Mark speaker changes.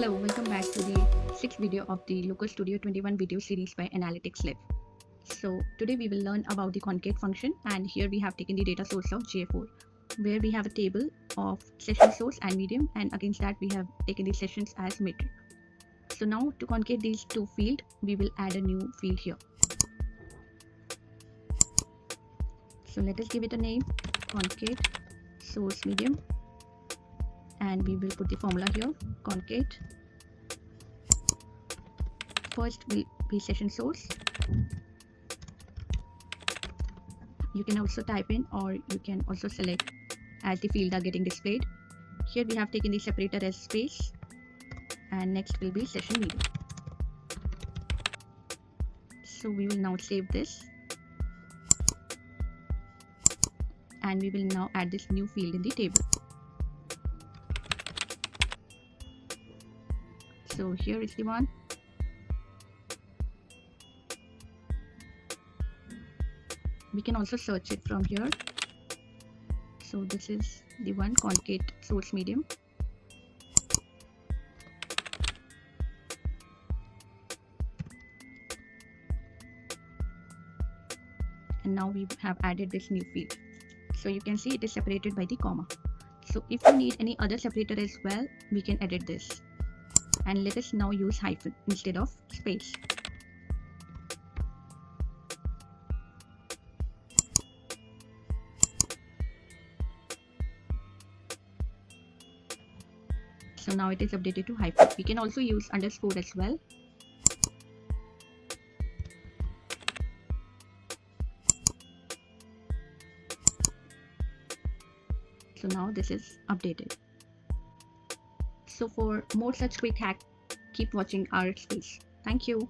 Speaker 1: Hello, welcome back to the 6th video of the Local Studio 21 video series by Analytics Lab. So today we will learn about the Concat function, and here we have taken the data source of J4, where we have a table of session source and medium, and against that we have taken the sessions as metric. So now to concate these two fields, we will add a new field here. So let us give it a name, Concat source medium, and we will put the formula here, Concat. First will be session source. You can also type in, or you can also select as the fields are getting displayed. Here we have taken the separator as space, and next will be session medium. So we will now save this, and we will now add this new field in the table. So here is the one. We can also search it from here. So this is the one, Concat source medium. And now we have added this new field. So you can see it is separated by the comma. So if you need any other separator as well, we can edit this. And let us now use hyphen instead of space. So now it is updated to hyphen. We can also use underscore as well. So now this is updated. So for more such quick hack, keep watching our space. Thank you.